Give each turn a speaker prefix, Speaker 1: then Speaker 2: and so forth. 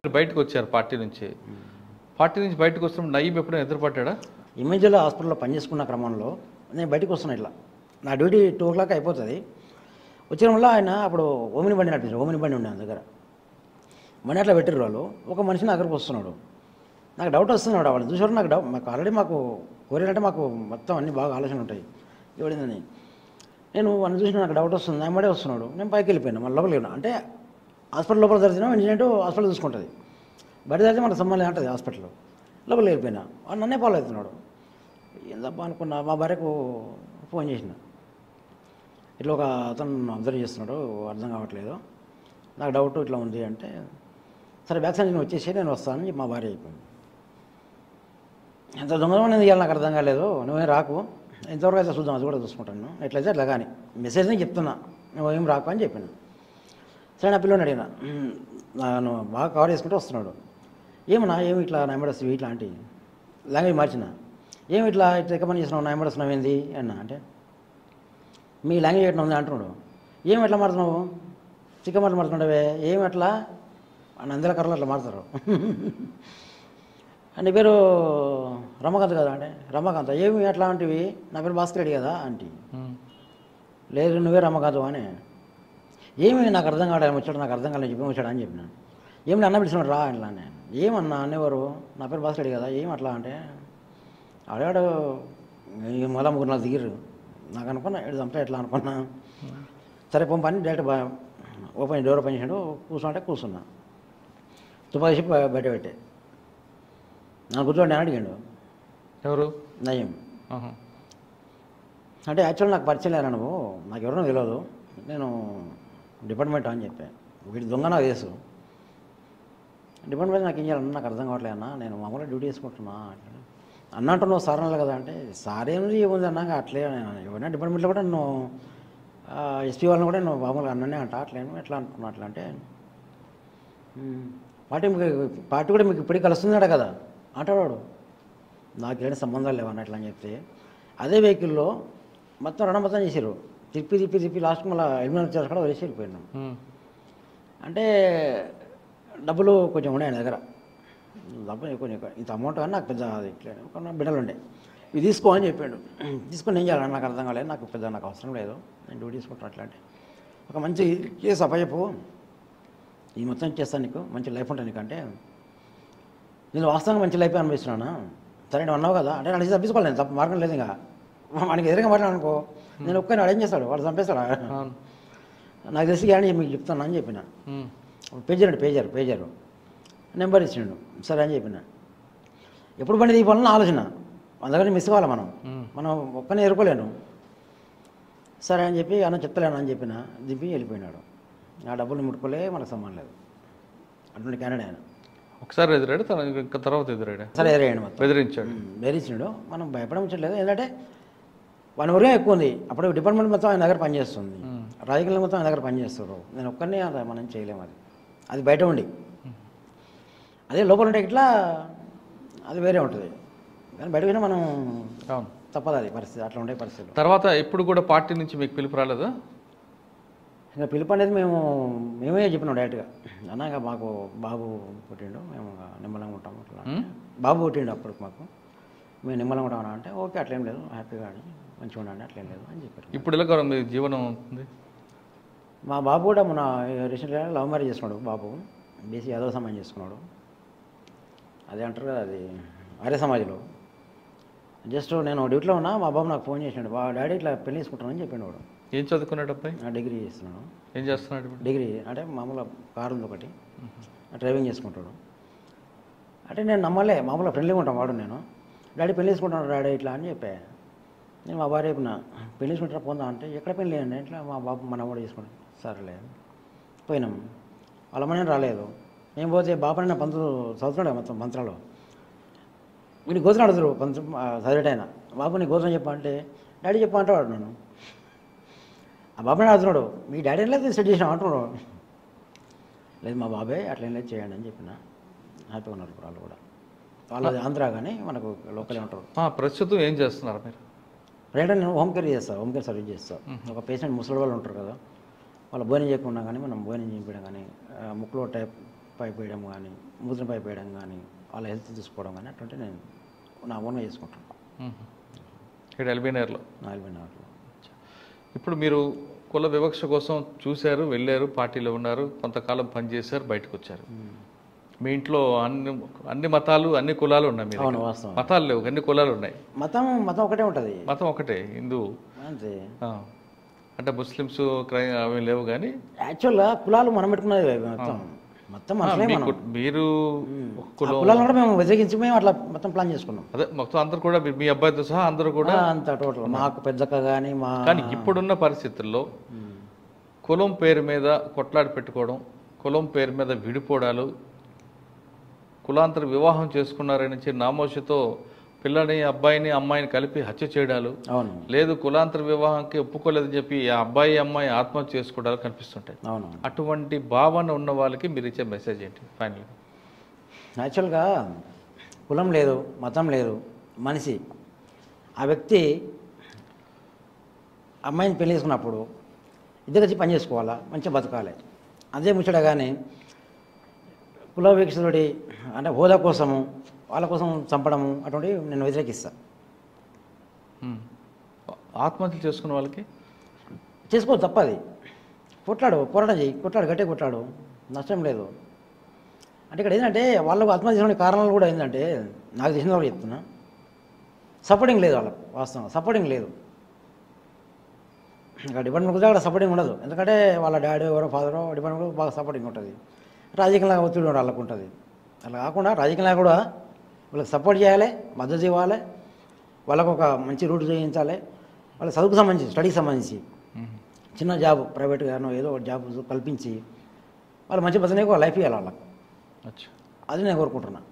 Speaker 1: బయటకు వచ్చారు పార్టీ నుంచి. పార్టీ నుంచి బయటకు వస్తున్నప్పుడు నయీం ఎప్పుడైనా ఎదురుపడ్డా?
Speaker 2: ఇమేజ్లో హాస్పిటల్లో పనిచేసుకున్న క్రమంలో నేను బయటకు వస్తున్నా. ఇట్లా నా డ్యూటీ 2 o'clock అయిపోతుంది. వచ్చిన వల్ల ఆయన అప్పుడు ఓమిని బండి నడిపించారు. ఓమిని బండి ఉండే దగ్గర బండి అట్లా పెట్టారు వాళ్ళు. ఒక మనిషి నా దగ్గరకు వస్తున్నాడు. నాకు డౌట్ వస్తున్నాడు. వాళ్ళు చూసారు నాకు డౌట్. మాకు ఆల్రెడీ మాకు కోరేలంటే మాకు మొత్తం అన్నీ బాగా ఆలోచన ఉంటాయి ఎవడిందని. నేను వాళ్ళని చూసిన నాకు డౌట్ వస్తుంది. నా మడే వస్తున్నాడు. నేను పైకి వెళ్ళిపోయాను. మళ్ళీ లోపలికి వెళ్ళినా అంటే హాస్పిటల్ లోపల జరిగినా ఇంజనీర్ హాస్పిటల్ చూసుకుంటుంది. బయట జరిగితే మనకు సంబంధం ఉంటుంది హాస్పిటల్లో. లోపలికి వెళ్ళిపోయినా వాడు నన్నే ఫాలో అవుతున్నాడు. ఏందబ్బా అనుకున్నా. మా భార్యకు ఫోన్ చేసిన, ఇట్లా ఒక అతను అబ్జర్వ్ చేస్తున్నాడు, అర్థం కావట్లేదు, నాకు డౌట్ ఇట్లా ఉంది అంటే, సరే వ్యాక్సినేషన్ వచ్చేసి నేను వస్తానని చెప్పి మా భార్య అయిపోయింది. ఎంత దొంగతనం ఎందుకు ఇవ్వాలి నాకు అర్థం కాలేదు. నువ్వేం రాకు, ఎంతవరకు అయితే చూద్దాం, అది కూడా చూసుకుంటాను, ఎట్లయితే అట్లా. కానీ మెసేజ్ని చెప్తున్నా, నువ్వేం రాకు అని చెప్పాను. సరే నా పిల్లని అడిగిన, నన్ను బాగా కవర్ చేసుకుంటూ వస్తున్నాడు. ఏమన్నా ఏమి ఇట్లా నా ఎంబడి వస్తుంది ఇట్లాంటి లాంగ్వేజ్ మార్చిన, ఏమి ఇట్లా ఇట్లా రికమెండ్ చేస్తున్నావు, నా ఎంబడి వస్తున్నావు ఏంది అన్న అంటే, మీ లాంగ్వేజ్ ఎట్లా ఉంది అంటున్నాడు. ఏమి ఎట్లా మారుతున్నావు, చిక్క మాటలు మారుతుండవే, ఏమి ఎట్లా అని అందరి కర్రలు అట్లా మారుతారు. నీ పేరు రమాకాంత్ కదా అంటే, రమాకాంత్ ఏమి ఎట్లాంటివి, నా పేరు భాస్కర్ రెడ్డి కదా ఆంటీ, లేదు నువ్వే రమాకాంత్ అని. ఏమి నాకు అర్థం కావడం వచ్చాడు, నాకు అర్థం కాలేదు చెప్పి వచ్చాడు అని చెప్పినాను. ఏమి అన్న పిలిచినాడు రా అట్లా నేను, ఏమన్నా అనేవారు, నా పేరు భాస్కర్ రెడ్డి కదా, ఏమి అట్లా అంటే అడిగాడు. మళ్ళా 3-4 దిగిరు. నాకు అనుకున్నా ఎడు చంపా ఎట్లా అనుకున్నా. సరే పంపని డైరెక్ట్ ఓపెన్ డోర్ ఓపెన్ చేసాడు. కూర్చుంటే కూర్చున్నా. తుపాకి చెప్పి బయట పెట్టే నన్ను కూర్చోండి అని అడిగాడు.
Speaker 1: ఎవరు?
Speaker 2: నయీం. అంటే యాక్చువల్ నాకు పరిచయం లేరా నువ్వు, నాకు ఎవరో తెలియదు, నేను డిపార్ట్మెంట్ అని చెప్పాను. వీడి దొంగ నాకు తెలుసు. డిపార్ట్మెంట్ నాకు ఏం చేయాలన్నా నాకు అర్థం కావట్లేదు అన్న, నేను మామూలుగా డ్యూటీ చేసుకుంటున్నా అన్న అంటున్నావు. సార్ అనాలి కదా అంటే, సార్ ఏముంది ఏముంది అన్నాక అట్లే ఎవరైనా డిపార్ట్మెంట్లో కూడా నువ్వు ఎస్పీ వాళ్ళని కూడా నువ్వు మామూలుగా అన్ననే అంట, అట్లేను ఎట్లా అంటున్నా అట్లా అంటే, పార్టీ కూడా మీకు ఇప్పటికీ కలుస్తున్నాడు కదా అంటాడు. నాకేం సంబంధాలు లేవన్న ఎట్లా అని చెప్తే, అదే వెహికల్లో మొత్తం మొత్తం చేసారు. తిప్పి లాస్ట్కి మళ్ళీ ఎలిమినేట్ చేసి కూడా వదిలేసి వెళ్ళిపోయినాం. అంటే డబ్బులు కొంచెం ఉన్నాయి ఆయన దగ్గర, డబ్బులు కొంచెం ఇంత అమౌంట్ కానీ నాకు పెద్ద అది కొన్ని బిడ్డలు ఉండే, ఇవి తీసుకో అని చెప్పాడు. తీసుకొని ఏం చేయాలని నాకు అర్థం కాలేదు, నాకు పెద్ద నాకు అవసరం లేదు, నేను డ్యూటీ తీసుకుంటాను అట్లా అంటే, ఒక మంచి కేసు అప్పచెప్పు, ఈ మొత్తం చేస్తాను, నీకు మంచి లైఫ్ ఉంటుంది నీకు అంటే, నేను వాస్తవంగా మంచి లైఫ్ అనిపిస్తున్నాను. సరే నువ్వు అన్నావు కదా అంటే, నడిచి తప్పించుకోవాలి, నేను తప్ప మార్గం లేదు. ఇంకా మనకి ఎదురుగా మాట్లాడు అనుకో, నేను ఒక్కరిని అడేం చేస్తాడు, వాడు చంపేస్తాడు. నాకు తెలిసి కానీ మీకు చెప్తాను అని చెప్పిన. పేజర్ నెంబర్ ఇచ్చిండు. సరే అని చెప్పిన. ఎప్పుడు బండి తీయాలని ఆలోచన, అందుకని మిస్ కావాలి మనం ఒక్కనే ఎరుకోలేను. సరే అని చెప్పి అన్న చెప్తలేను అని చెప్పిన. దింపి వెళ్ళిపోయినాడు. ఆ డబ్బులు ముట్టుకోలే, మనకు సంబంధం లేదు. అటువంటి క్యాండిడేట్ ఆయన.
Speaker 1: ఒకసారి ఎదురాడు, ఇంకా తర్వాత ఎదురాడు.
Speaker 2: సరే ఎదురాడు, మొత్తం బెదిరించాడు. మనం భయపడలేదు. ఏంటంటే వన్ ఊరే ఎక్కువ ఉంది. అప్పుడు డిపార్ట్మెంట్ మొత్తం ఆయన దగ్గర పనిచేస్తుంది, రాజకీయాలు మొత్తం ఆయన దగ్గర పనిచేస్తారు. నేను ఒక్కరినే మనం చేయలేము. అది బయట ఉండి, అదే లోపల ఉంటే ఇట్లా అది వేరే ఉంటుంది. కానీ బయట పోయినా మనం తప్పదు, అది పరిస్థితి అట్లా ఉండే పరిస్థితి.
Speaker 1: తర్వాత ఎప్పుడు కూడా పార్టీ నుంచి మీకు పిలుపు రాలేదా?
Speaker 2: ఇంకా పిలుపు అనేది మేమే చెప్పినాం డైరెక్ట్గా, అన్న ఇంకా మాకు బాబు పుట్టిండు, మేము నిమ్మలంగా ఉంటాము అట్లా. బాబు పుట్టిండు అప్పుడు మాకు, మేము నిమ్మలంగా ఉంటామన్నా అంటే, ఓకే అట్లేం లేదు, హ్యాపీగా అని మంచిగా ఉండండి, అట్లేం లేదు అని చెప్పారు.
Speaker 1: ఇప్పుడు ఎలా మీ జీవనం ఉంది?
Speaker 2: మా బాబు కూడా మన రీసెంట్గా లవ్ మ్యారేజ్ చేసుకున్నాడు. బాబు బీసీ యాదవ సమాజం చేసుకున్నాడు. అదే అంటారు కదా, అది ఆర్య సమాజ్లో. జస్ట్ నేను డ్యూటీలో ఉన్నా, మా బాబు నాకు ఫోన్ చేసినాడు, డాడీ ఇట్లా పెళ్లి చేసుకుంటానని చెప్పాడు. వాడు
Speaker 1: ఏం చదువుకున్నాడు అబ్బాయి?
Speaker 2: డిగ్రీ చేస్తున్నాడు.
Speaker 1: ఏం చేస్తున్నాడు?
Speaker 2: డిగ్రీ అంటే మామూలుగా కారు ఉంది ఒకటి, డ్రైవింగ్ చేసుకుంటాడు. అంటే నేను నమ్మలే, మామూలుగా ఫ్రెండ్లీగా ఉంటాం వాడు. నేను డాడీ పెళ్లి చేసుకుంటాను డాడీ ఇట్లా అని చెప్పా. నేను మా భార్య చెప్పిన, పెళ్లి చేసుకుంటారా పోందా అంటే, ఎక్కడ పెళ్ళి అండి ఇట్లా, మా బాబు మన వాడు చేసుకుంటాను. సరేలే పోయినాం. వాళ్ళ అమ్మ నేను రాలేదు. నేను పోతే బాబు నా చదువుతున్నాడు మొత్తం మంత్రాలు. వీడిని గోత్రం అడుగుతారు చదివేట ఆయన. బాబు నీ గోత్రం చెప్పా అంటే, డాడీ చెప్పా అంటే వాడు నన్ను. ఆ బాబుని అడుగుతున్నాడు, మీ డాడీ లేదు సెట్ చేసినా అంటున్నాడు. లేదు మా బాబాయ్ అట్లేం లేదు చేయండి అని చెప్పిన. హ్యాపీగా ఉన్నారు ఇప్పుడు వాళ్ళు కూడా. వాళ్ళది ఆంధ్ర కానీ మనకు లోకలే ఉంటారు.
Speaker 1: ప్రస్తుతం ఏం చేస్తున్నారు మీరు?
Speaker 2: ప్రజెంట్ నేను హోమ్ కేర్ చేస్తాను, హోమ్ కేర్ సర్వీస్ చేస్తాను. ఒక పేషెంట్ ముసలి వాళ్ళు ఉంటారు కదా, వాళ్ళు భోజనం చేయకుండా కానీ మనం భోజనం చేయించడం కానీ, ముక్కులో పైప్ వేయడం కానీ మూత్రం పైప్ వేయడం కానీ వాళ్ళ హెల్త్ చూసుకోవడం కానీ అటువంటి నేను నా ఓన్గా చేసుకుంటాను.
Speaker 1: ఇక్కడ ఎల్బీనగర్లో.
Speaker 2: 44లో.
Speaker 1: ఇప్పుడు మీరు కుల వివక్ష కోసం చూశారు, వెళ్ళారు, పార్టీలో ఉన్నారు, కొంతకాలం పనిచేశారు, బయటకు వచ్చారు. మీ ఇంట్లో అన్ని మతాలు అన్ని కులాలు ఉన్నాయి. మీరు
Speaker 2: అవును, వాస్తవం.
Speaker 1: మతాలు లేవు, అన్ని కులాలు ఉన్నాయి.
Speaker 2: మతం ఒకటే ఉంటుంది.
Speaker 1: మతం ఒకటే, హిందూ
Speaker 2: అంతే.
Speaker 1: అంటే ముస్లిమ్స్ అవి లేవు. కానీ
Speaker 2: యాక్చువల్గా కులాలు మనం పెట్టుకున్నది మొత్తం
Speaker 1: మీరు
Speaker 2: కులాలను కూడా మేము వ్యతిరేకించి మేము అట్లా మొత్తం ప్లాన్ చేసుకున్నాం.
Speaker 1: అదే మొత్తం అందరూ కూడా మీ అబ్బాయితో సహా అందరూ కూడా
Speaker 2: అంత టోటల్ మాకు పెద్దక్క కానీ మా.
Speaker 1: కానీ ఇప్పుడున్న పరిస్థితుల్లో కులం పేరు మీద కొట్లాడి పెట్టుకోవడం, కులం పేరు మీద విడిపోవడాలు, కులాంతర వివాహం చేసుకున్నారని నామోషితో పిల్లని అబ్బాయిని అమ్మాయిని కలిపి హత్య చేయడాలు,
Speaker 2: అవును,
Speaker 1: లేదు కులాంతర వివాహానికి ఒప్పుకోలేదని చెప్పి ఆ అబ్బాయి అమ్మాయి ఆత్మహత్య చేసుకోవడాలు కనిపిస్తుంటాయి.
Speaker 2: అవును.
Speaker 1: అటువంటి భావన ఉన్న వాళ్ళకి మీరు ఇచ్చే మెసేజ్ ఏంటి ఫైనల్?
Speaker 2: యాక్చువల్గా కులం లేదు, మతం లేదు, మనిషి ఆ వ్యక్తి అమ్మాయిని పెళ్లి చేసుకున్నప్పుడు ఇద్దరు వచ్చి పని చేసుకోవాలా, మంచిగా బతకాలి. అదే ముచ్చట. కానీ కుల వీక్షకుడి అంటే హోదా కోసము వాళ్ళ కోసం చంపడము అటువంటివి నేను వ్యతిరేకిస్తాను.
Speaker 1: ఆత్మహత్య చేసుకున్న వాళ్ళకి
Speaker 2: చేసుకో తప్పది. పోరాటం చేయి, గట్టిగా కొట్లాడు, నష్టం లేదు. అంటే ఇక్కడ ఏంటంటే వాళ్ళకు ఆత్మహత్య చేసుకునే కారణాలు కూడా ఏంటంటే నాకు తెలిసిన వాళ్ళు చెప్తున్నా, సపోర్టింగ్ లేదు వాళ్ళకు. వాస్తవంగా సపోర్టింగ్ లేదు. ఇంకా డిపార్ట్మెంట్ కూడా అక్కడ సపోర్టింగ్ ఉండదు. ఎందుకంటే వాళ్ళ డాడీ ఎవరో ఫాదరో డిపార్ట్మెంట్ కూడా బాగా సపోర్టింగ్ ఉంటుంది. రాజకీయంగా ఒత్తిడి వాళ్ళకు ఉంటుంది. అలా కాకుండా రాజకీయంగా కూడా వాళ్ళకి సపోర్ట్ చేయాలి, మద్దతు ఇవ్వాలి, వాళ్ళకు ఒక మంచి రూట్ చేయించాలి. వాళ్ళ చదువుకు సంబంధించి, స్టడీకి సంబంధించి చిన్న జాబ్ ప్రైవేట్గానో ఏదో ఒక జాబ్ కల్పించి వాళ్ళు మంచి బతనే లైఫ్ ఇవ్వాలి వాళ్ళకు. అది నేను కోరుకుంటున్నాను.